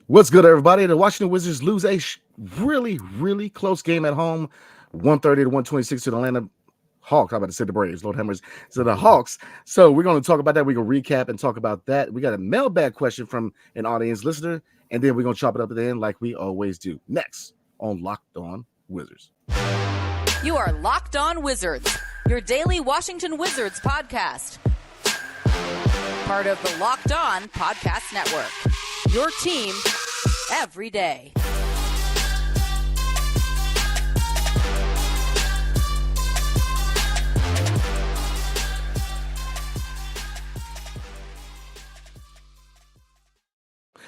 What's good, everybody? The Washington Wizards lose a really close game at home, 130 to 126 to the Atlanta Hawks. I'm about to say the Braves, Lord Hammers. So the Hawks. So we're going to talk about that. We're going to recap and talk about that. We got a mailbag question from an audience listener, and then we're going to chop it up at the end like we always do. Next on Locked On Wizards. You are Locked On Wizards, your daily Washington Wizards podcast. Part of the Locked On Podcast Network. Your team every day.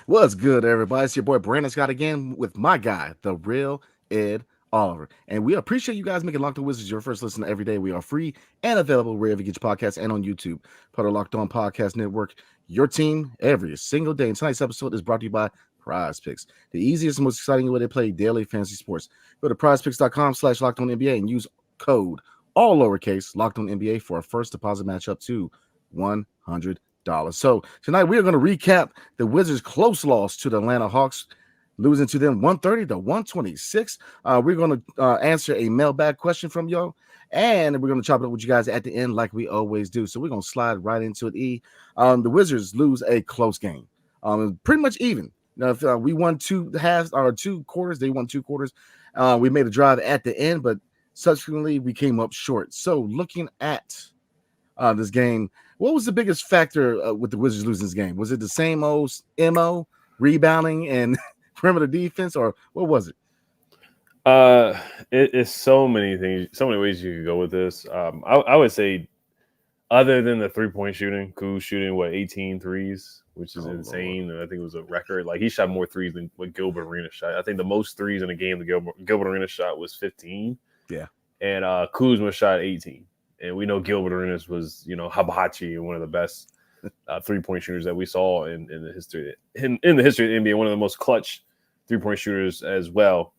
What's good, everybody? It's your boy Brandon Scott again with my guy, the real Ed Oliver. And we appreciate you guys making Locked On Wizards your first listen every day. We are free and available wherever you get your podcasts and on YouTube. Part of Locked On Podcast Network, your team every single day. And tonight's episode is brought to you by PrizePicks, the easiest and most exciting way to play daily fantasy sports. Go to prizepicks.com/LockedOnNBA and use code, all lowercase, LockedOnNBA for a first deposit match up to $100. So tonight we are going to recap the Wizards' close loss to the Atlanta Hawks, losing to them 130 to 126. We're going to answer a mailbag question from y'all, and we're going to chop it up with you guys at the end like we always do. So we're going to slide right into it. The Wizards lose a close game, pretty much even. Now, if we won two halves or 2 quarters, they won 2 quarters. We made a drive at the end, but subsequently we came up short. So looking at this game, what was the biggest factor with the Wizards losing this game? Was it the same old MO, rebounding and perimeter defense, or what was it? It's so many things, so many ways you could go with this. I would say, other than the 3-point shooting, Kuz shooting 18 threes, which is insane. And I think it was a record. Like, he shot more threes than what Gilbert Arenas shot. I think the most threes in a game that Gilbert Arenas shot was 15. Yeah. And Kuzma shot 18. And we know Gilbert Arenas was, hibachi and one of the best 3-point shooters that we saw in the history in the history of the NBA. One of the most clutch 3-point shooters as well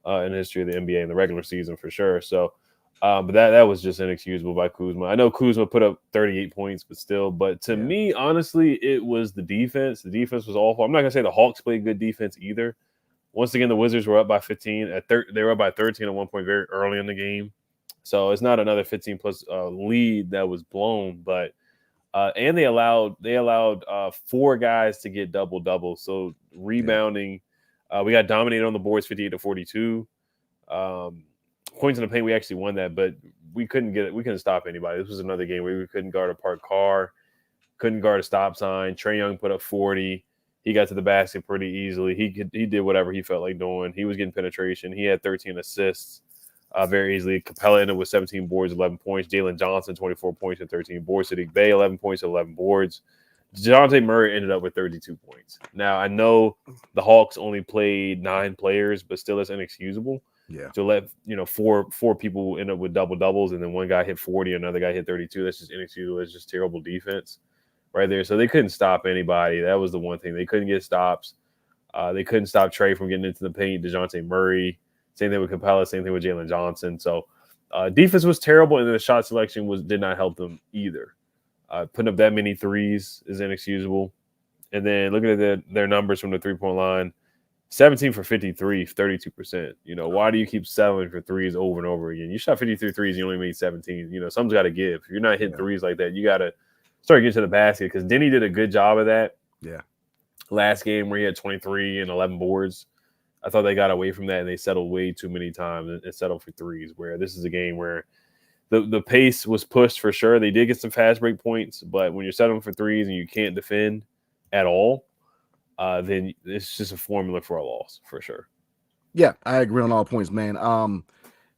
in the history of the NBA in the regular season for sure. So, but that was just inexcusable by Kuzma. I know Kuzma put up 38 points, but still. But to me, honestly, it was the defense. The defense was awful. I'm not gonna say the Hawks played good defense either. Once again, the Wizards were up by 15. They were up by 13 at one point very early in the game. So it's not another 15-plus lead that was blown, but and they allowed 4 guys to get double-double. So rebounding, we got dominated on the boards 58 to 42. Points in the paint, we actually won that, but we couldn't stop anybody. This was another game where we couldn't guard a parked car, couldn't guard a stop sign. Trae Young put up 40. He got to the basket pretty easily. He did whatever he felt like doing. He was getting penetration. He had 13 assists. Very easily. Capella ended with 17 boards, 11 points. Jalen Johnson, 24 points and 13 boards. Sadiq Bey, 11 points and 11 boards. DeJounte Murray ended up with 32 points. Now, I know the Hawks only played 9 players, but still it's inexcusable. Yeah. To let, four people end up with double-doubles and then one guy hit 40, another guy hit 32. That's just inexcusable. It's just terrible defense right there. So they couldn't stop anybody. That was the one thing. They couldn't get stops. They couldn't stop Trae from getting into the paint. DeJounte Murray. Same thing with Capella, same thing with Jalen Johnson. So defense was terrible, and then the shot selection did not help them either. Putting up that many threes is inexcusable. And then looking at their numbers from the 3-point line, 17 for 53, 32%. Why do you keep settling for threes over and over again? You shot 53 threes, you only made 17. Something's got to give. If you're not hitting threes like that, you got to start getting to the basket, because Denny did a good job of that. Yeah. Last game where he had 23 and 11 boards. I thought they got away from that and they settled way too many times and settled for threes, where this is a game where the pace was pushed for sure. They did get some fast break points, but when you're settling for threes and you can't defend at all, then it's just a formula for a loss for sure. Yeah, I agree on all points, man.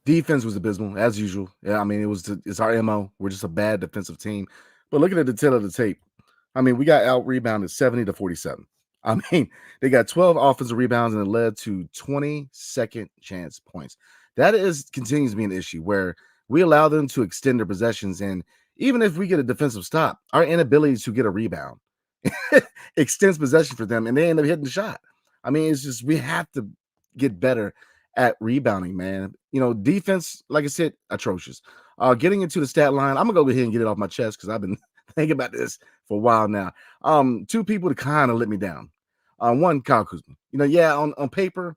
Defense was abysmal as usual. Yeah, I mean, it's our MO. We're just a bad defensive team. But looking at the tail of the tape, I mean, we got out rebounded 70 to 47. I mean, they got 12 offensive rebounds and it led to 20 second chance points. That continues to be an issue where we allow them to extend their possessions. And even if we get a defensive stop, our inability to get a rebound extends possession for them and they end up hitting the shot. I mean, it's just, we have to get better at rebounding, man. Defense, like I said, atrocious. Getting into the stat line, I'm going to go ahead and get it off my chest because I've been thinking about this for a while now. 2 people to kind of let me down. One, Kyle Kuzma. Yeah, on paper,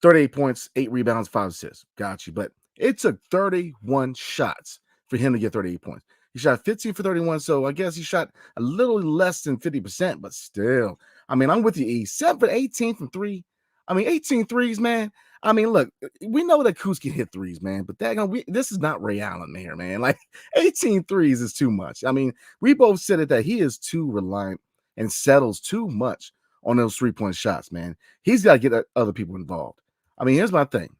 38 points, 8 rebounds, 5 assists. Got you. But it took 31 shots for him to get 38 points. He shot 15 for 31, so I guess he shot a little less than 50%, but still. I mean, I'm with you, E. 7 for 18 from 3. I mean, 18 threes, man. I mean, look, we know that Kuz can hit threes, man, but this is not Ray Allen here, man. Like 18 threes is too much. I mean, we both said it that he is too reliant and settles too much on those 3-point shots, man. He's got to get other people involved. I mean, here's my thing.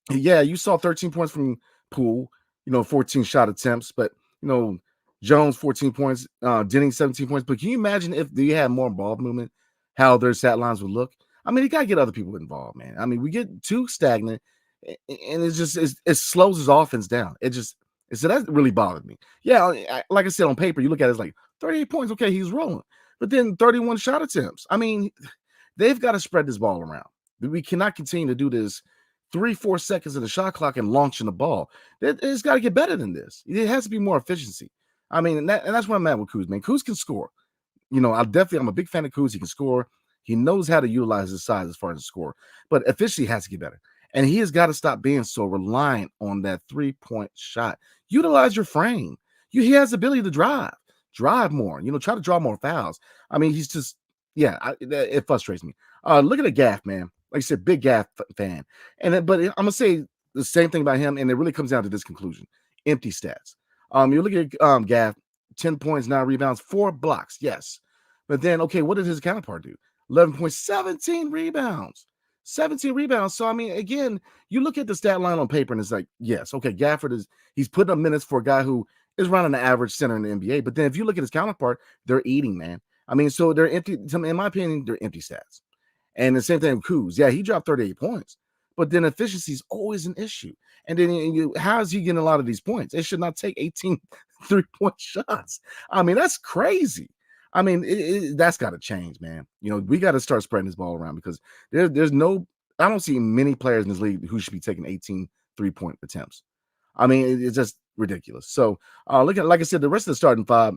Yeah, you saw 13 points from Poole, 14 shot attempts, but Jones 14 points, Denning 17 points. But can you imagine if they had more ball movement, how their stat lines would look? I mean, you gotta get other people involved, man. I mean, we get too stagnant, and it slows his offense down. So that really bothered me. Yeah, like I said, on paper, you look at it, it's like 38 points. Okay, he's rolling, but then 31 shot attempts. I mean, they've got to spread this ball around. We cannot continue to do this 3-4 seconds in the shot clock and launching the ball. It's got to get better than this. It has to be more efficiency. I mean, and that's what I'm at with Kuz, man. Kuz can score. I'm a big fan of Kuz. He can score. He knows how to utilize his size as far as the score, but efficiency has to get better. And he has got to stop being so reliant on that 3-point shot. Utilize your frame. He has the ability to drive more. Try to draw more fouls. I mean, he's just, it frustrates me. Look at the Gaff, man. Like I said, big Gaff fan. But I'm gonna say the same thing about him, and it really comes down to this conclusion: empty stats. You look at Gaff, 10 points, 9 rebounds, 4 blocks, yes. But then, okay, what did his counterpart do? 11 points, 17 rebounds. 17 rebounds. So I mean, again, you look at the stat line on paper, and it's like, yes, okay, Gafford he's putting up minutes for a guy who is running an average center in the NBA. But then if you look at his counterpart, they're eating, man. I mean, so they're empty. In my opinion, they're empty stats. And the same thing with Kuz. Yeah, he dropped 38 points, but then efficiency is always an issue. And then how is he getting a lot of these points? It should not take 18 3-point shots. I mean, that's crazy. I mean, that's got to change, man. We got to start spreading this ball around because I don't see many players in this league who should be taking 18 3-point attempts. I mean, it's just ridiculous. So look at, like I said, the rest of the starting 5.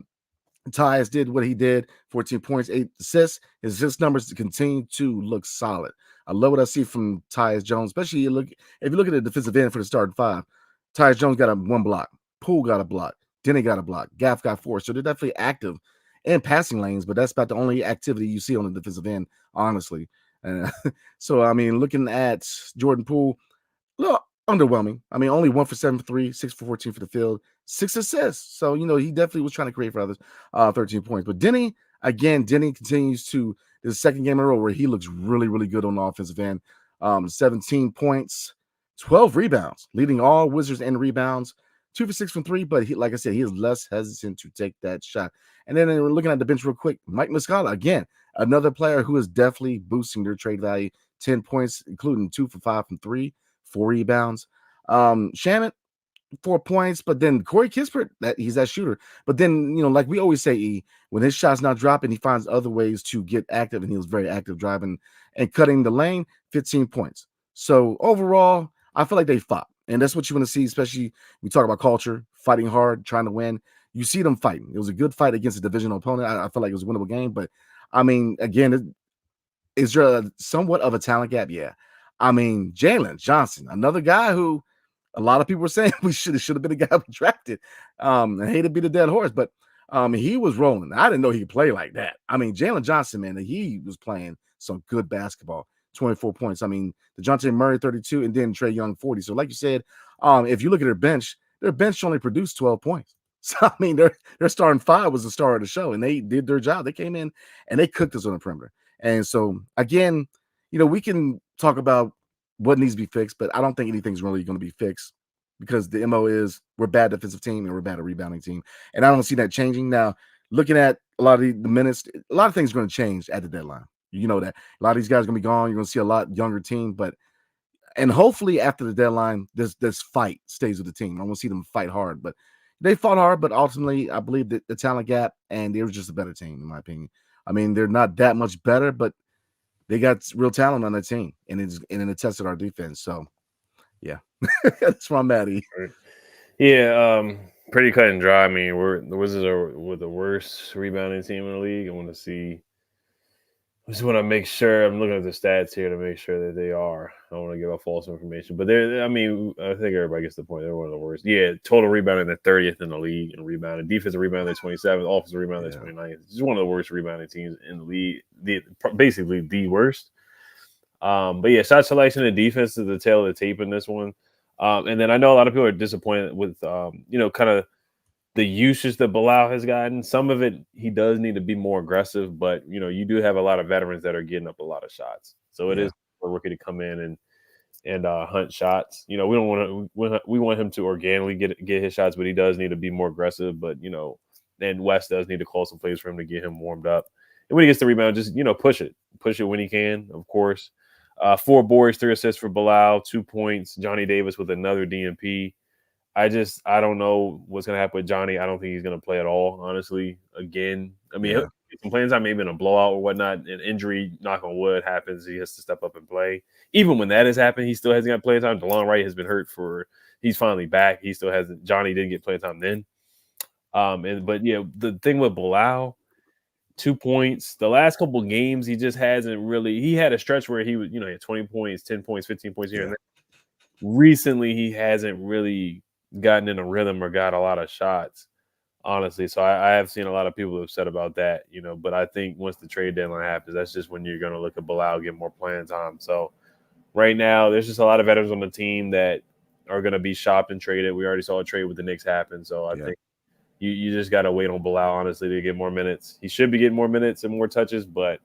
Tyus did what he did, 14 points, 8 assists. His assist numbers continue to look solid. I love what I see from Tyus Jones, especially if you look at the defensive end for the starting 5. Tyus Jones got 1 block. Poole got a block. Denny got a block. Gaff got 4. So they're definitely active in passing lanes, but that's about the only activity you see on the defensive end, honestly. So, I mean, looking at Jordan Poole, look, underwhelming. I mean, only 1 for 7 for 3, 6 for 14 for the field, 6 assists. So, he definitely was trying to create for others, 13 points. But Denny continues to the second game in a row where he looks really, really good on the offensive end. 17 points, 12 rebounds, leading all Wizards in rebounds, 2 for 6 from 3. But like I said, he is less hesitant to take that shot. And then we're looking at the bench real quick. Mike Muscala, again, another player who is definitely boosting their trade value. 10 points, including 2 for 5 from 3. 4 rebounds. Shannon, 4 points, but then Corey Kispert, he's that shooter. But then, like we always say, when his shot's not dropping, he finds other ways to get active, and he was very active driving and cutting the lane, 15 points. So overall, I feel like they fought, and that's what you want to see, especially we talk about culture, fighting hard, trying to win. You see them fighting. It was a good fight against a divisional opponent. I feel like it was a winnable game, but I mean, again, is there somewhat of a talent gap? Yeah. I mean, Jalen Johnson, another guy who a lot of people were saying we should have been a guy we drafted. I hate to be the dead horse, but he was rolling. I didn't know he could play like that. I mean, Jalen Johnson, man, he was playing some good basketball. 24 points. I mean, DeJounte Murray 32, and then Trae Young 40. So, like you said, if you look at their bench only produced 12 points. So, I mean, their starting 5 was the star of the show, and they did their job. They came in and they cooked us on the perimeter. And so, again, we can talk about what needs to be fixed, but I don't think anything's really going to be fixed because the MO is we're a bad defensive team and we're a bad rebounding team. And I don't see that changing. Now, looking at a lot of the minutes, a lot of things are going to change at the deadline. You know that. A lot of these guys are going to be gone. You're going to see a lot younger team, and hopefully after the deadline, this fight stays with the team. I want to see them fight hard, but they fought hard, but ultimately I believe that the talent gap, and they were just a better team, in my opinion. I mean, they're not that much better, but they got real talent on that team, and it tested our defense. So, yeah, that's why I'm mad at you. Yeah, pretty cut and dry. I mean, the Wizards were the worst rebounding team in the league. I want to see just want to make sure I'm looking at the stats here to make sure that they are. I don't want to give out false information, but I think everybody gets the point. They're one of the worst. Yeah, total rebounding, they're 30th in the league in rebounding. Defensive rebounding, they're 27th. Offensive rebounding, they're 29th. It's just one of the worst rebounding teams in the league. Basically the worst. But yeah, shot selection and defense is the tail of the tape in this one. And then I know a lot of people are disappointed with, kind of the usage that Bilal has gotten. Some of it, he does need to be more aggressive, but, you do have a lot of veterans that are getting up a lot of shots. So it is for a rookie to come in and hunt shots. We don't we want him to organically get his shots, but he does need to be more aggressive. But, and West does need to call some plays for him to get him warmed up. And when he gets the rebound, just, push it when he can, of course. 4 boards, 3 assists for Bilal, 2 points. Johnny Davis with another DNP. I don't know what's going to happen with Johnny. I don't think he's going to play at all, honestly. Again, he'll get some playing time, maybe in a blowout or whatnot. An injury, knock on wood, happens. He has to step up and play. Even when that has happened, he still hasn't got playing time. DeLon Wright has been hurt he's finally back. He still hasn't. Johnny didn't get playing time then. The thing with Bilal, 2 points. The last couple of games, he just hasn't really. He had a stretch where he was, he had 20 points, 10 points, 15 points here and there. Recently, he hasn't really gotten in a rhythm or got a lot of shots, honestly. So I have seen a lot of people upset about that, but I think once the trade deadline happens, that's just when you're going to look at Bilal, get more playing time. So right now, there's just a lot of veterans on the team that are going to be shopped and traded. We already saw a trade with the Knicks happen. So I think you just got to wait on Bilal, honestly, to get more minutes. He should be getting more minutes and more touches, but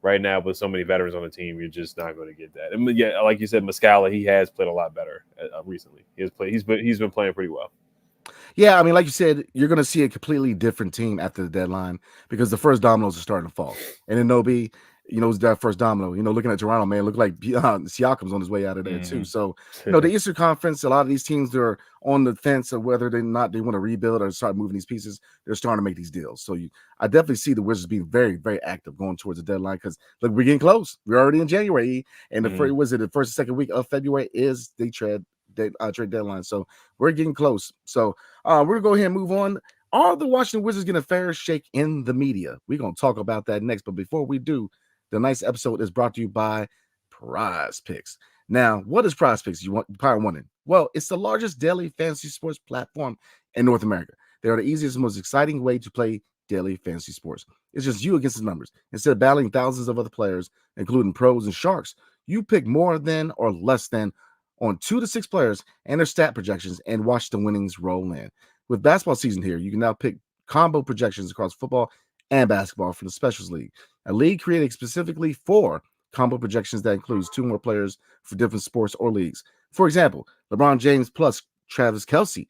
right now, with so many veterans on the team, you're just not going to get that. And yeah, like you said, Muscala, he has played a lot better recently. He's been playing pretty well. Yeah, I mean, like you said, you're going to see a completely different team after the deadline because the first dominoes are starting to fall. And then Nobi, was that first domino. Looking at Toronto, man, looked like Siakam's on his way out of there too. So, the Eastern Conference, a lot of these teams, they're on the fence of whether they want to rebuild or start moving these pieces. They're starting to make these deals. So I definitely see the Wizards being very, very active going towards the deadline because look, we're getting close. We're already in January, and the first and second week of February is the trade deadline. So we're getting close. So we're gonna go ahead and move on. Are the Washington Wizards getting a fair shake in the media? We're gonna talk about that next. But before we do, the nice episode is brought to you by PrizePicks. Now, what is PrizePicks? You probably wondering. Well, it's the largest daily fantasy sports platform in North America. They are the easiest and most exciting way to play daily fantasy sports. It's just you against the numbers. Instead of battling thousands of other players, including pros and sharks, you pick more than or less than on 2 to 6 players and their stat projections and watch the winnings roll in. With basketball season here, you can now pick combo projections across football and basketball for the Specials League, a league created specifically for combo projections that includes 2 more players for different sports or leagues. For example, LeBron James plus Travis Kelce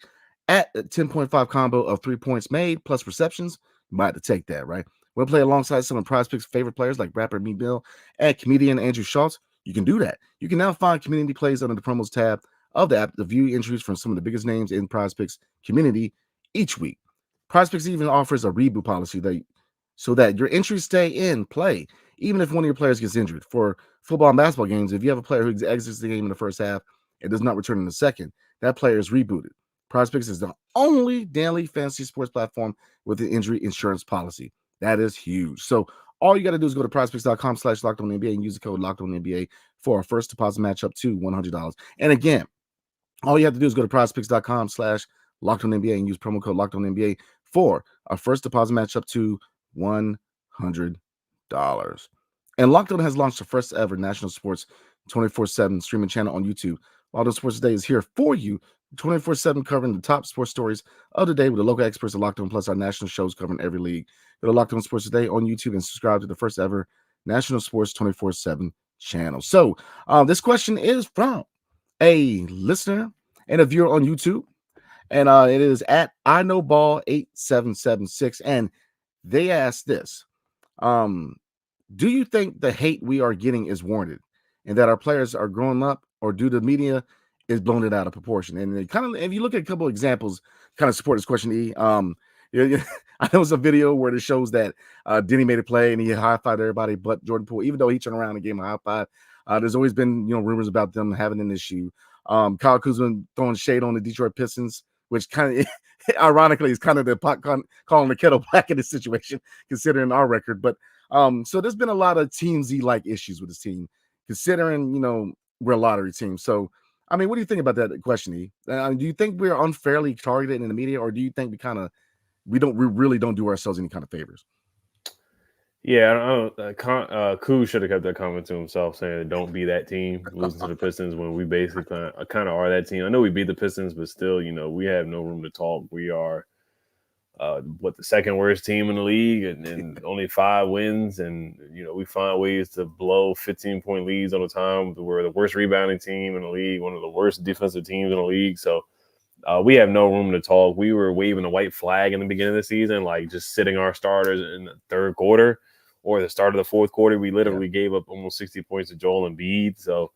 at a 10.5 combo of 3 points made plus receptions. You might have to take that, right? Want to play alongside some of PrizePicks' favorite players like rapper Meek Mill and comedian Andrew Schultz? You can do that. You can now find community plays under the promos tab of the app to view entries from some of the biggest names in PrizePicks community each week. PrizePicks even offers a reboot policy so that your entries stay in play, even if one of your players gets injured. For football and basketball games, if you have a player who exits the game in the first half and does not return in the second, that player is rebooted. PrizePicks is the only daily fantasy sports platform with an injury insurance policy. That is huge. So all you got to do is go to prizepicks.com/LockedOnNBA and use the code LockedOnNBA for our first deposit match up to $100. And again, all you have to do is go to prizepicks.com/LockedOnNBA and use promo code LockedOnNBA for our first deposit match up to $100. And Locked On has launched the first ever national sports 24/7 streaming channel on YouTube. Locked On Sports Today is here for you 24/7, covering the top sports stories of the day with the local experts at Locked On, plus our national shows covering every league. Go to Locked On Sports Today on YouTube and subscribe to the first ever national sports 24/7 channel. So this question is from a listener and a viewer on YouTube, and it is at IKnowBall8776, and they asked this: do you think the hate we are getting is warranted, and that our players are growing up, or do the media is blown it out of proportion? And it kind of, if you look at a couple of examples, kind of support this question. I know it's a video where it shows that Denny made a play and he high-fived everybody but Jordan Poole, even though he turned around and gave him a high five. There's always been rumors about them having an issue. Kyle Kuzma throwing shade on the Detroit Pistons, which kind of ironically is kind of the pot calling the kettle black in this situation, considering our record. But So there's been a lot of TMZ-like issues with this team, considering, we're a lottery team. So, I mean, what do you think about that question, E? Do you think we're unfairly targeted in the media, or do you think we really don't do ourselves any kind of favors? Yeah, I don't. Kuz should have kept that comment to himself, saying, "Don't be that team losing to the Pistons," when we basically kind of are that team. I know we beat the Pistons, but still, we have no room to talk. We are the second worst team in the league, and only 5 wins, and we find ways to blow 15-point leads all the time. We're the worst rebounding team in the league, one of the worst defensive teams in the league. So we have no room to talk. We were waving a white flag in the beginning of the season, like just sitting our starters in the third quarter or the start of the fourth quarter. We literally gave up almost 60 points to Joel Embiid. So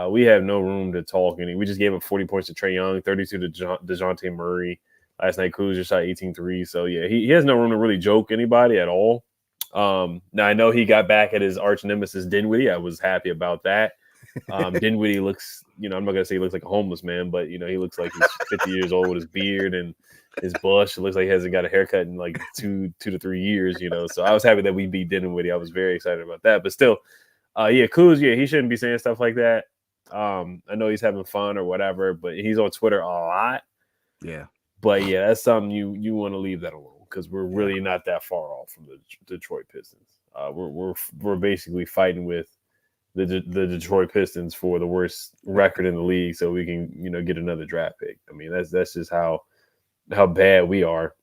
we have no room to talk. And we just gave up 40 points to Trae Young, 32 to DeJounte Murray. Last night, Kuz just shot 18 threes. So, yeah, he has no room to really joke anybody at all. Now, I know he got back at his arch nemesis, Dinwiddie. I was happy about that. Dinwiddie looks, I'm not going to say he looks like a homeless man, but, he looks like he's 50 years old with his beard and his bush. It looks like he hasn't got a haircut in like 2 to 3 years, So I was happy that we beat Dinwiddie. I was very excited about that. But still, Kuz, he shouldn't be saying stuff like that. I know he's having fun or whatever, but he's on Twitter a lot. Yeah. But, yeah, that's something you want to leave that alone, because we're really not that far off from the Detroit Pistons. We're basically fighting with the Detroit Pistons for the worst record in the league, so we can get another draft pick. I mean, that's just how bad we are,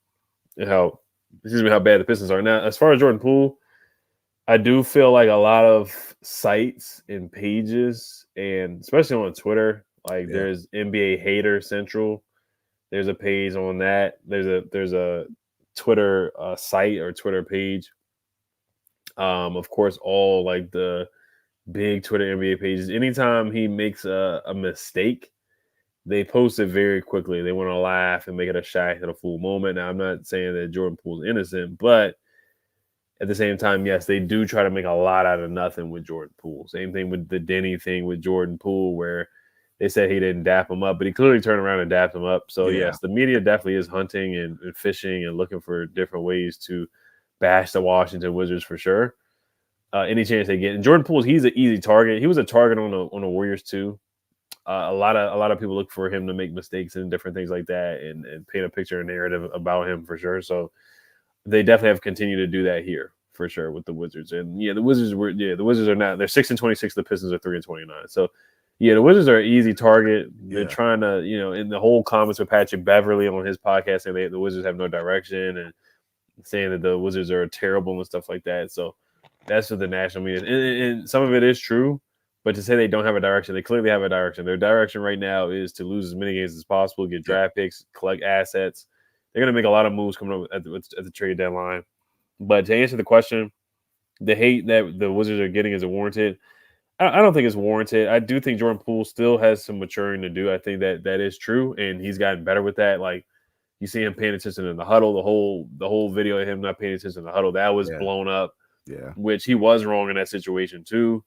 and how bad the Pistons are. Now, as far as Jordan Poole, I do feel like a lot of sites and pages, and especially on Twitter, there's NBA Hater Central. There's a page on that. There's a Twitter site or Twitter page. Of course, all like the big Twitter NBA pages. Anytime he makes a mistake, they post it very quickly. They want to laugh and make it a Shaq and a fool moment. Now, I'm not saying that Jordan Poole's innocent, but at the same time, yes, they do try to make a lot out of nothing with Jordan Poole. Same thing with the Denny thing with Jordan Poole, where they said he didn't dap him up, but he clearly turned around and dapped him up. So, yes, the media definitely is hunting and fishing and looking for different ways to bash the Washington Wizards for sure. Any chance they get. And Jordan Poole, he's an easy target. He was a target on the Warriors too. A lot of people look for him to make mistakes and different things like that, and paint a picture and narrative about him for sure. So they definitely have continued to do that here for sure with the Wizards. And the Wizards are not. They're 6-26. The Pistons are 3-29. So. Yeah, the Wizards are an easy target. They're trying to, in the whole comments with Patrick Beverly on his podcast, saying the Wizards have no direction and saying that the Wizards are terrible and stuff like that. So that's what the national media is. And some of it is true, but to say they don't have a direction, they clearly have a direction. Their direction right now is to lose as many games as possible, get draft picks, collect assets. They're going to make a lot of moves coming up at the trade deadline. But to answer the question, the hate that the Wizards are getting, is it warranted? I don't think it's warranted. I do think Jordan Poole still has some maturing to do. I think that is true, and he's gotten better with that. Like, you see him paying attention in the huddle. The whole video of him not paying attention in the huddle, that was blown up. Yeah, which he was wrong in that situation too.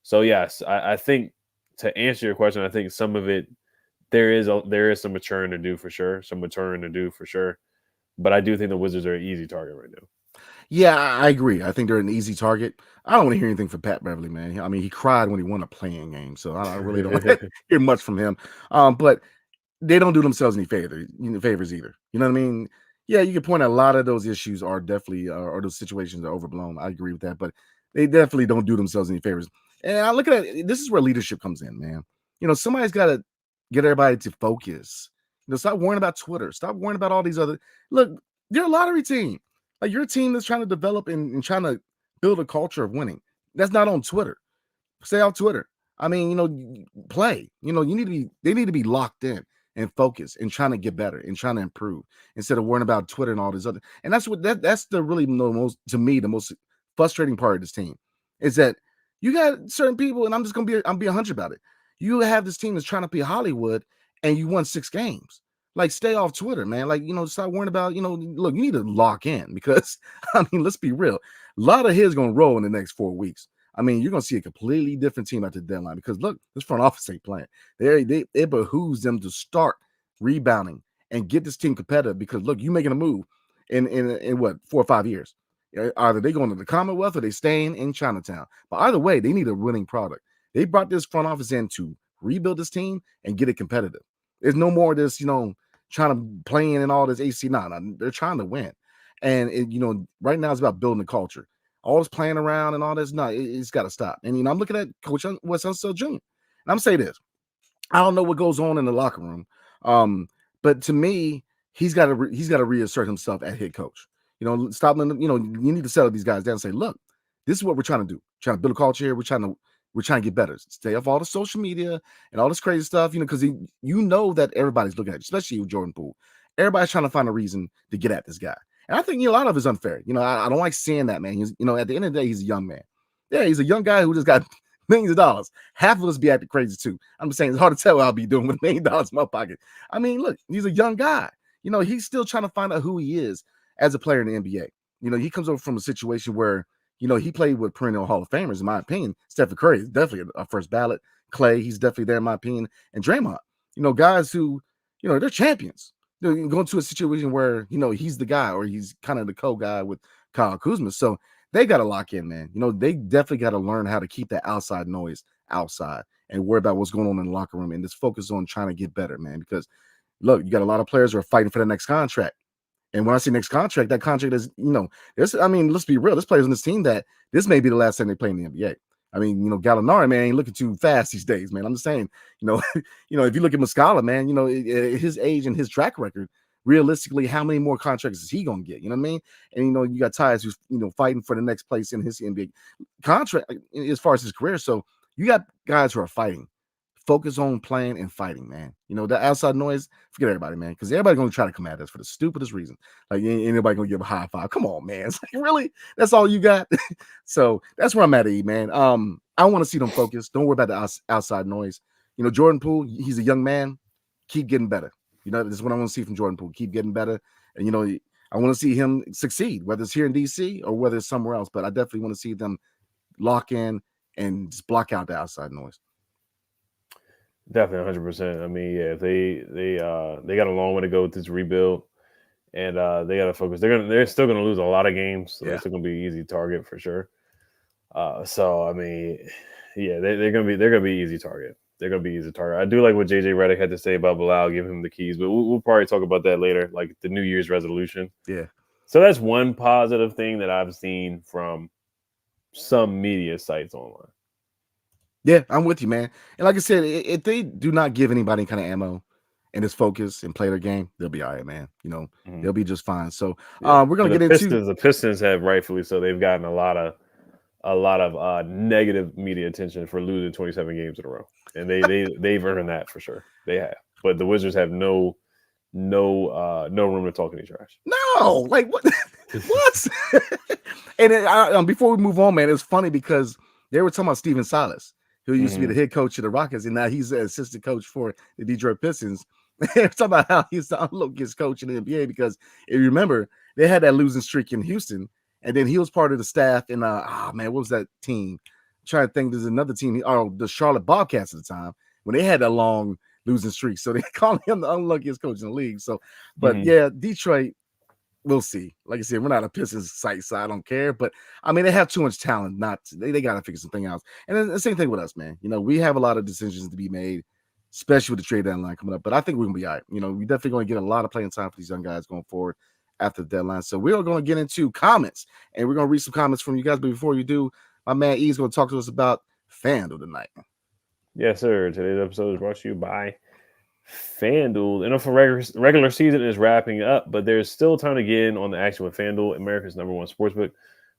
So yes, I think, to answer your question, I think some of it there is some maturing to do for sure. But I do think the Wizards are an easy target right now. Yeah, I agree. I think they're an easy target. I don't want to hear anything from Pat Beverly, man. I mean, he cried when he won a playing game, so I really don't hear much from him. But they don't do themselves any favors either. You know what I mean? Yeah, you can point out a lot of those issues are definitely, or those situations are overblown. I agree with that, but they definitely don't do themselves any favors. And I look at it, this is where leadership comes in, man. Somebody's got to get everybody to focus. Stop worrying about Twitter. Stop worrying about all these other. Look, they're a lottery team. Like, you're a team that's trying to develop and trying to build a culture of winning. That's not on Twitter. Stay off Twitter. I mean, play. They need to be locked in and focused and trying to get better and trying to improve instead of worrying about Twitter and all this other. And that's the really most, to me, the most frustrating part of this team is that you got certain people, and I'm being 100 about it. You have this team that's trying to be Hollywood, and you won 6 games. Like, stay off Twitter, man. Like, stop worrying about, look, you need to lock in, because, I mean, let's be real. A lot of his going to roll in the next 4 weeks. I mean, you're going to see a completely different team at the deadline, because, look, this front office ain't playing. It behooves them to start rebounding and get this team competitive, because, look, you making a move in what, 4 or 5 years. Either they going to the Commonwealth or they staying in Chinatown. But either way, they need a winning product. They brought this front office in to rebuild this team and get it competitive. There's no more of this, trying to play in and all this AC. They're trying to win. And, right now it's about building the culture. All this playing around and all this, it's got to stop. And, I'm looking at Coach Wes Unseld Jr. And I'm saying this. I don't know what goes on in the locker room. But to me, he's got to reassert himself as head coach. Stop letting you need to settle these guys down and say, look, this is what we're trying to do. Trying to build a culture here. We're trying to get better. Stay off all the social media and all this crazy stuff, because that everybody's looking at you, especially with Jordan Poole. Everybody's trying to find a reason to get at this guy. And I think a lot of it is unfair. I don't like seeing that, man. He's, at the end of the day, he's a young man. Yeah, he's a young guy who just got millions of dollars. Half of us be acting crazy too. I'm just saying it's hard to tell what I'll be doing with $1 million in my pocket. I mean, look, he's a young guy. He's still trying to find out who he is as a player in the NBA. He comes over from a situation where, he played with perennial Hall of Famers, in my opinion. Stephen Curry is definitely a first ballot. Clay, he's definitely there, in my opinion. And Draymond, guys who, they're champions. Going to a situation where, he's the guy or he's kind of the co-guy with Kyle Kuzma. So they got to lock in, man. They definitely got to learn how to keep that outside noise outside and worry about what's going on in the locker room and just focus on trying to get better, man. Because, look, you got a lot of players who are fighting for the next contract. And when I say next contract, that contract is, let's be real. There's players on this team that this may be the last time they play in the NBA. I mean, Gallinari, man, ain't looking too fast these days, man. I'm just saying, if you look at Muscala, man, at his age and his track record, realistically, how many more contracts is he going to get? You know what I mean? And, you got Tyus who's, fighting for the next place in his NBA contract as far as his career. So you got guys who are fighting. Focus on playing and fighting, man. The outside noise, forget everybody, man, because everybody's going to try to come at us for the stupidest reason. Like, ain't anybody going to give a high five. Come on, man. It's like, really? That's all you got? So that's where I'm at, man. I want to see them focus. Don't worry about the outside noise. Jordan Poole, he's a young man. Keep getting better. This is what I want to see from Jordan Poole. Keep getting better. And, I want to see him succeed, whether it's here in D.C. or whether it's somewhere else. But I definitely want to see them lock in and just block out the outside noise. Definitely 100%. I mean, yeah, they got a long way to go with this rebuild, and they got to focus. They're still gonna lose a lot of games, so they're still gonna be an easy target for sure. So I mean, yeah, they're gonna be easy target. They're gonna be easy target. I do like what JJ Redick had to say about Bilal giving him the keys, but we'll probably talk about that later, like the New Year's resolution. Yeah. So that's one positive thing that I've seen from some media sites online. Yeah, I'm with you, man. And like I said, if they do not give anybody kind of ammo and just focus and play their game, they'll be all right, man. They'll be just fine. So we're gonna get into the Pistons have rightfully so. They've gotten a lot of negative media attention for losing 27 games in a row, and they've earned that for sure. They have, but the Wizards have no room to talk any trash. No, like what? What? And before we move on, man, it's funny because they were talking about Steven Silas, who used to be the head coach of the Rockets, and now he's the assistant coach for the Detroit Pistons. They're talking about how he's the unluckiest coach in the NBA because if you remember, they had that losing streak in Houston, and then he was part of the staff in what was that team? I'm trying to think, there's another team, the Charlotte Bobcats at the time, when they had that long losing streak. So they call him the unluckiest coach in the league. So, but yeah, Detroit, we'll see. Like I said, we're not a Pistons site, so I don't care. But I mean, they have too much talent. They got to figure something out. And then the same thing with us, man. We have a lot of decisions to be made, especially with the trade deadline coming up. But I think we're gonna be all right. We definitely going to get a lot of playing time for these young guys going forward after the deadline. So we're going to get into comments, and we're going to read some comments from you guys. But before you do, my man E is going to talk to us about FanDuel tonight. Yes, sir. Today's episode is brought to you by FanDuel. For regular season is wrapping up, but there's still time to get in on the action with FanDuel, America's number one sportsbook.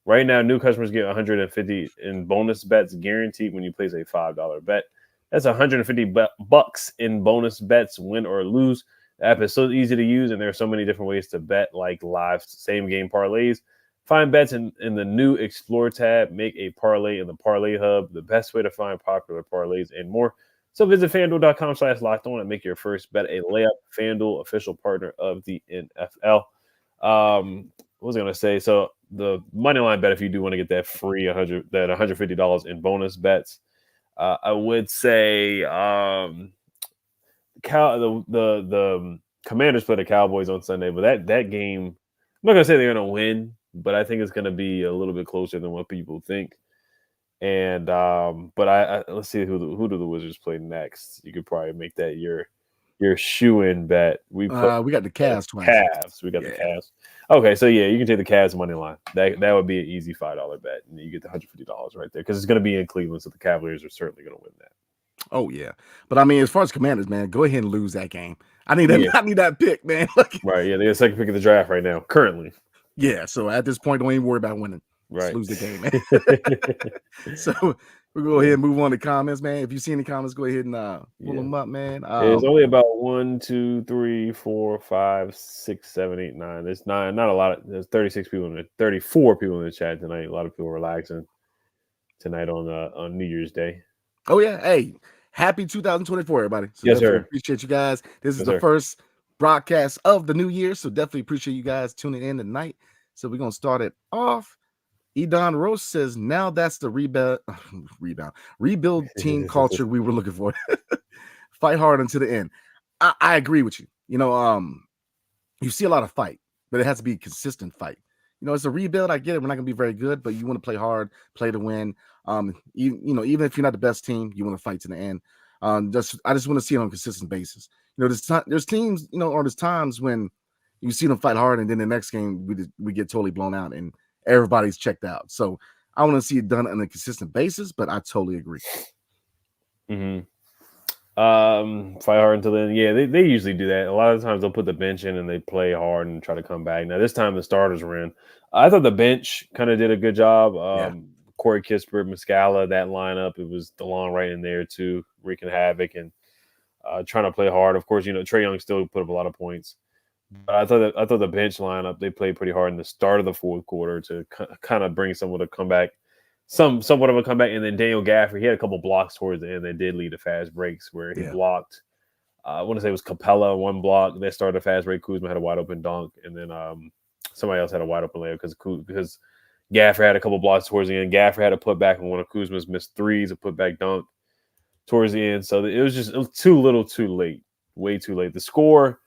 Right now, new customers get $150 in bonus bets guaranteed when you place a $5 bet. That's $150 in bonus bets, win or lose. The app is so easy to use, and there are so many different ways to bet, like live same-game parlays. Find bets in the new Explore tab. Make a parlay in the Parlay Hub, the best way to find popular parlays and more. So visit FanDuel.com/lockedon and make your first bet a layup. FanDuel, official partner of the NFL. What was I going to say? So the moneyline bet, if you do want to get that free $150 in bonus bets, I would say the Commanders play the Cowboys on Sunday, but that game, I'm not going to say they're going to win, but I think it's going to be a little bit closer than what people think. And but I let's see who do the Wizards play next. You could probably make that your shoe-in bet. We got the Cavs twice. Cavs. We got the Cavs. Okay, so yeah, you can take the Cavs money line. That would be an easy $5 bet, and you get the $150 right there because it's going to be in Cleveland, so the Cavaliers are certainly going to win that. Oh yeah, but I mean, as far as Commanders, man, go ahead and lose that game. I need that. Yeah. I need that pick, man. Right? Yeah, they're the second pick of the draft right now, currently. Yeah, so at this point, don't even worry about winning. Right, just lose the game, man. So we'll go ahead and move on to comments, man. If you see any comments, go ahead and pull them up, man. There's only about 1, 2, 3, 4, 5, 6, 7, 8, 9. There's 9. Not a lot. There's 34 people in the chat tonight. A lot of people relaxing tonight on New Year's Day. Oh yeah, hey, happy 2024, everybody. So yes, sir. Appreciate you guys. This is the first broadcast of the new year, so definitely appreciate you guys tuning in tonight. So we're gonna start it off. Edon Rose says, now that's the rebuild team culture we were looking for. Fight hard until the end. I agree with you. You know, you see a lot of fight, but it has to be a consistent fight. You know, it's a rebuild. I get it. We're not going to be very good, but you want to play hard, play to win. Even if you're not the best team, you want to fight to the end. I just want to see it on a consistent basis. You know, there's teams, or there's times when you see them fight hard, and then the next game we get totally blown out and everybody's checked out. So I want to see it done on a consistent basis, but I totally agree. Mm-hmm. Fight hard until then. Yeah, they usually do that. A lot of times they'll put the bench in and they play hard and try to come back. Now this time the starters were in. I thought the bench kind of did a good job. Corey Kispert, Muscala, that lineup. It was DeLon right in there too, wreaking havoc and trying to play hard. Of course, Trae Young still put up a lot of points. But I thought the bench lineup, they played pretty hard in the start of the fourth quarter to kind of bring somewhat of a comeback, somewhat of a comeback. And then Daniel Gafford, he had a couple blocks towards the end that did lead to fast breaks where he blocked. I want to say it was Capella, one block that started a fast break. Kuzma had a wide open dunk, and then somebody else had a wide open layup because Gafford had a couple blocks towards the end. Gafford had a putback on one of Kuzma's missed threes, a putback dunk towards the end. So it was too little, too late, way too late. The score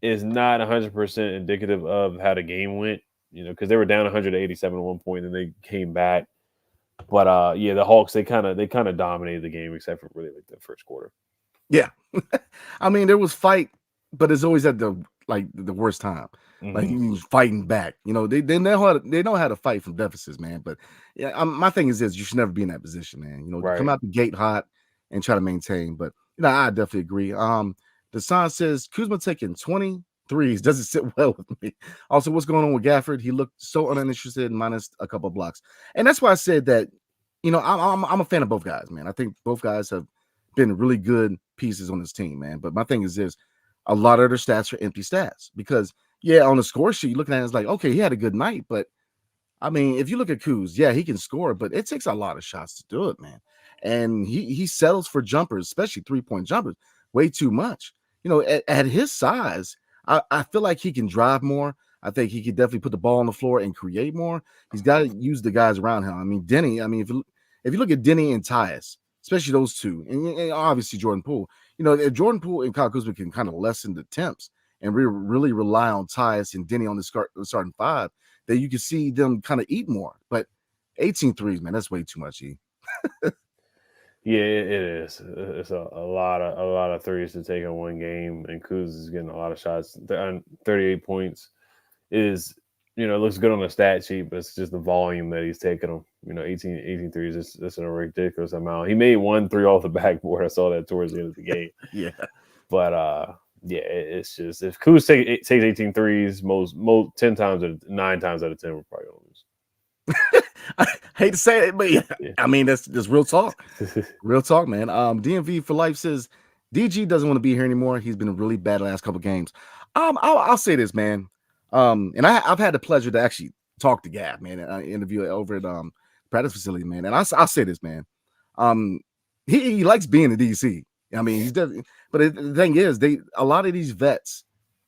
is not 100% indicative of how the game went, because they were down 187 at one point and they came back. But the Hawks, they kind of dominated the game except for really like the first quarter. Yeah. I mean, there was fight, but it's always at the worst time. Mm-hmm. Like you fighting back. They know how to fight from deficits, man. But yeah, my thing is this: you should never be in that position, man. Right. Come out the gate hot and try to maintain. But I definitely agree. The sign says Kuzma taking 23s doesn't sit well with me. Also, what's going on with Gafford? He looked so uninterested, minus a couple of blocks. And that's why I said that, I'm a fan of both guys, man. I think both guys have been really good pieces on this team, man. But my thing is this: a lot of their stats are empty stats because, on the score sheet, you're looking at it, it's like, okay, he had a good night. But, I mean, if you look at Kuz, he can score, but it takes a lot of shots to do it, man. And he settles for jumpers, especially three-point jumpers, way too much. At his size, I feel like he can drive more. I think he could definitely put the ball on the floor and create more. He's got to use the guys around him. I mean, Denny, if you look at Denny and Tyus, especially those two, and obviously Jordan Poole, if Jordan Poole and Kyle Kuzma can kind of lessen the temps and really rely on Tyus and Denny on the starting five, then you can see them kind of eat more. But 18 threes, man, that's way too much, E. Yeah, it is. It's a lot of threes to take in one game, and Kuz is getting a lot of shots. 38 points is, it looks good on the stat sheet, but it's just the volume that he's taking them. 18 threes. That's a ridiculous amount. He made 1 3 off the backboard. I saw that towards the end of the game. Yeah, but it's just if Kuz takes 18 threes, most 9 times out of 10, we're probably gonna lose. I hate to say it, but I mean that's real talk. Real talk, man. DMV for life says DG doesn't want to be here anymore. He's been really bad the last couple games. I'll say this, man. And I've had the pleasure to actually talk to Gav, man, interview over at practice facility, man. And I'll say this, man. He likes being in DC. I mean, he's definitely. But the thing is, a lot of these vets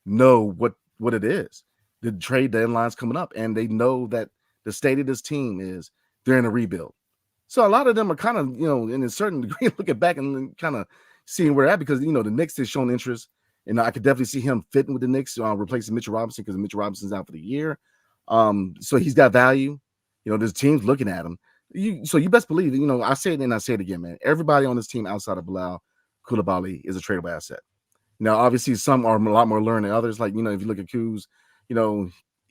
know what it is. The trade deadline's coming up, and they know that the state of this team is they're in a rebuild. So a lot of them are kind of, in a certain degree, looking back and kind of seeing where they're at because, the Knicks has shown interest. And I could definitely see him fitting with the Knicks, replacing Mitchell Robinson because Mitchell Robinson's out for the year. So he's got value. There's teams looking at him. So you best believe, I say it and I say it again, man. Everybody on this team outside of Bilal Koulibaly is a tradable asset. Now, obviously, some are a lot more learned than others. Like, if you look at Kuz,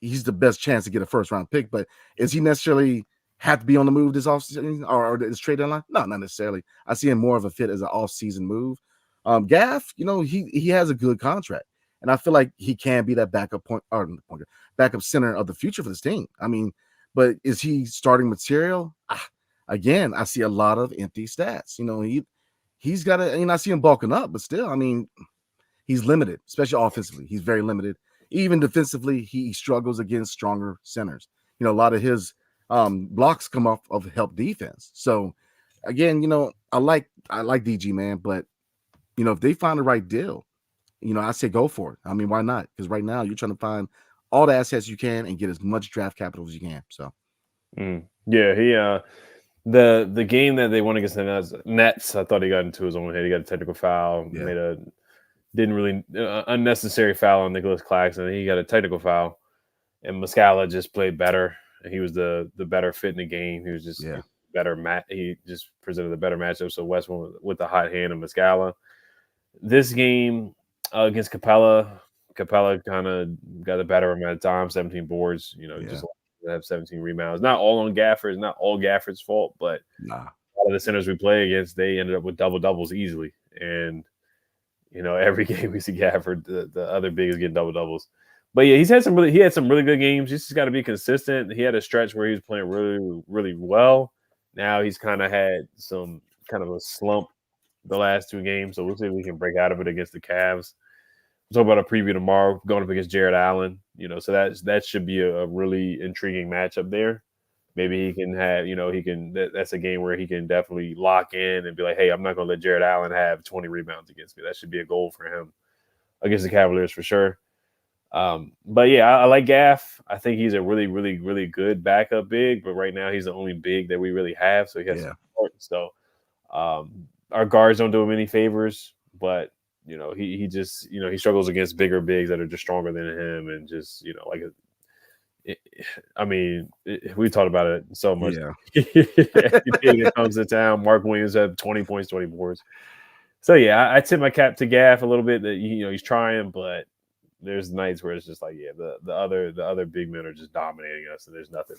he's the best chance to get a first-round pick. But is he necessarily have to be on the move this offseason or this trade deadline? No, not necessarily. I see him more of a fit as an off-season move. Gaff, he has a good contract. And I feel like he can be that backup backup center of the future for this team. I mean, but is he starting material? Again, I see a lot of empty stats. He's got I see him bulking up, but still, I mean, he's limited, especially offensively. He's very limited. Even defensively, he struggles against stronger centers. A lot of his blocks come off of help defense. So again, I like DG, man, but if they find the right deal, I say go for it. I mean, why not? Because right now you're trying to find all the assets you can and get as much draft capital as you can. So yeah, he the game that they won against the Nets, I thought he got into his own head. He got a technical foul, didn't really unnecessary foul on Nicholas Claxton. He got a technical foul, and Muscala just played better. He was the better fit in the game. He was just better he just presented a better matchup. So West went with the hot hand of Muscala. This game against Capella kind of got the better amount of time, 17 boards. Just have 17 rebounds. Not all on Gafford. Not all Gafford's fault, but a lot of the centers we play against, they ended up with double doubles easily. And every game we see Gafford, the other big is getting double doubles. But yeah, he had some really good games. He's just got to be consistent. He had a stretch where he was playing really, really well. Now he's kind of had some kind of a slump the last two games. So we'll see if we can break out of it against the Cavs. We'll talk about a preview tomorrow going up against Jared Allen. So that should be a really intriguing matchup there. Maybe he can have, that's a game where he can definitely lock in and be like, hey, I'm not going to let Jared Allen have 20 rebounds against me. That should be a goal for him against the Cavaliers for sure. But yeah, I like Gaff. I think he's a really, really, really good backup big, but right now he's the only big that we really have. So he has support. So our guards don't do him any favors, but he just, he struggles against bigger bigs that are just stronger than him. And just, we talked about it so much. Every day that comes to town, Mark Williams had 20 points, 20 boards. So yeah, I tip my cap to Gaff a little bit that, he's trying, but there's nights where it's just like, the other big men are just dominating us, and there's nothing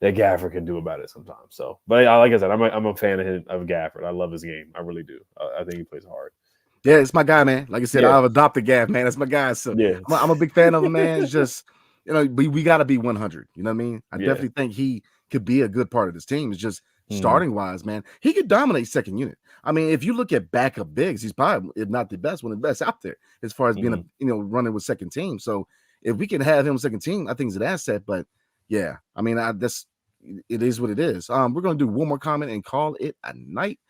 that Gafford can do about it sometimes. So, but like I said, I'm a fan of Gafford. I love his game. I really do. I think he plays hard. Yeah, it's my guy, man. Like I said, I've adopted Gaff, man. That's my guy. So I'm a big fan of him, man. It's just, we got to be 100. You know what I mean? I definitely think he could be a good part of this team. It's just starting wise, man. He could dominate second unit. I mean, if you look at backup bigs, he's probably, if not the best, one of the best out there as far as being running with second team. So if we can have him second team, I think it's an asset. But yeah, I mean, it is what it is. We're gonna do one more comment and call it a night.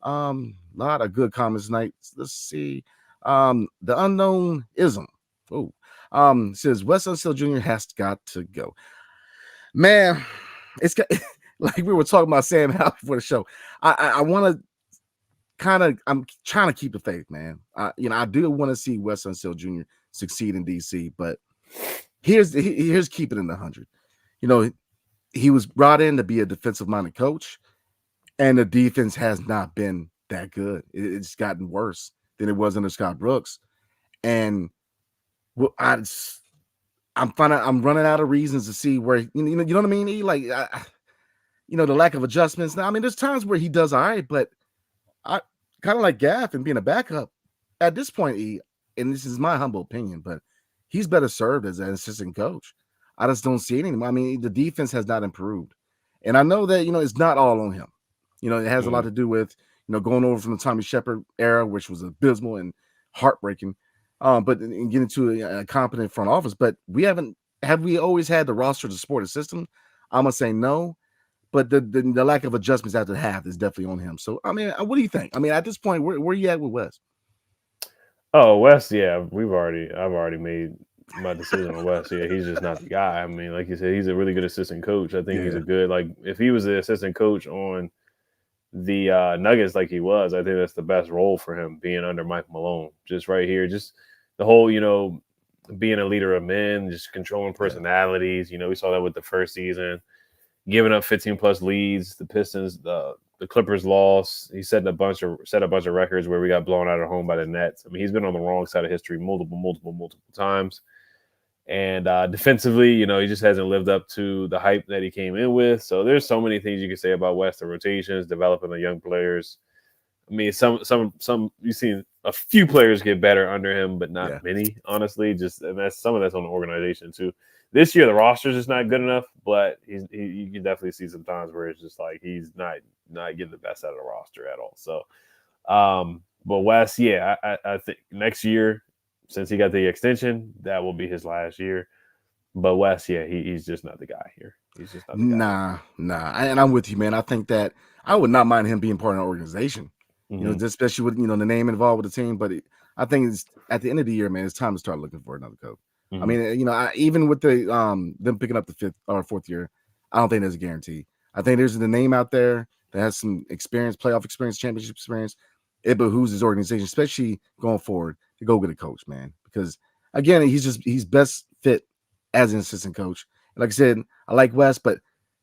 Lot of good comments tonight. Let's see. The unknown ism. Says Wes Unseld Jr. has got to go. Man, it's got, like we were talking about Sam Howell before the show. I want to I'm trying to keep the faith, man. I do want to see Wes Unseld Jr. succeed in DC, but here's keeping it in the 100. He was brought in to be a defensive-minded coach, and the defense has not been that good. It's gotten worse than it was under Scott Brooks, and I'm running out of reasons to see where you know what I mean. The lack of adjustments. Now, I mean, there's times where he does all right, but I kind of like Gaff and being a backup at this point. And this is my humble opinion, but he's better served as an assistant coach. I just don't see it anymore. I mean, the defense has not improved, and I know that it's not all on him. It has a lot to do with going over from the Tommy Shepard era, which was abysmal and heartbreaking. But and getting to a competent front office. But have we always had the roster to support a system? I'm gonna say no. But the lack of adjustments after the half is definitely on him. So, I mean, what do you think? I mean, at this point, where are you at with Wes? Oh, Wes, yeah, I've already made my decision on Wes. Yeah, he's just not the guy. I mean, like you said, he's a really good assistant coach. I think he's a good, if he was the assistant coach on the Nuggets like he was, I think that's the best role for him, being under Mike Malone. Just right here, just the whole, being a leader of men, just controlling personalities. You know, we saw that with the first season, giving up 15+ leads. The Pistons, the Clippers lost. He set a bunch of records where we got blown out at home by the Nets. I mean, he's been on the wrong side of history multiple times. And defensively, you know, he just hasn't lived up to the hype that he came in with. So there's so many things you can say about West, the rotations, developing the young players. I mean, some you've seen a few players get better under him, but not many, honestly. And some of that's on the organization too. This year, the roster's just not good enough, but you can definitely see some times where it's just like he's not getting the best out of the roster at all. So, but Wes, I think next year, since he got the extension, that will be his last year. But Wes, he's just not the guy here. He's just not the guy. Nah. And I'm with you, man. I think that I would not mind him being part of an organization. You know, especially with, you know, the name involved with the team. But I think it's at the end of the year, man, it's time to start looking for another coach. I mean, you know, even with the them picking up the 5th or 4th year, I don't think there's a guarantee. I think there's the name out there that has some experience, playoff experience, championship experience. It behooves his organization, especially going forward, to go get a coach, man. Because again, he's best fit as an assistant coach. And like I said, I like Wes, but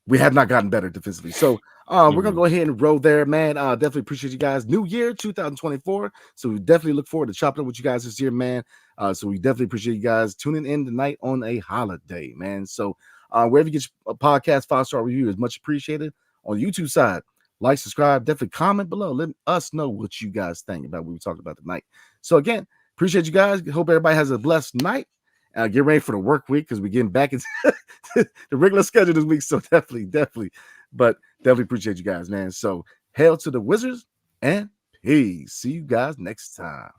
we have not gotten better defensively. So we're gonna go ahead and roll there, man. Definitely appreciate you guys. New year 2024. So we definitely look forward to chopping up with you guys this year, man. So we definitely appreciate you guys tuning in tonight on a holiday, man. So wherever you get your podcast, 5-star review is much appreciated. On the YouTube side, like, subscribe, definitely comment below. Let us know what you guys think about what we talked about tonight. So again, appreciate you guys. Hope everybody has a blessed night. Get ready for the work week because we're getting back into the regular schedule this week. So definitely. But definitely appreciate you guys, man. So hail to the Wizards and peace. See you guys next time.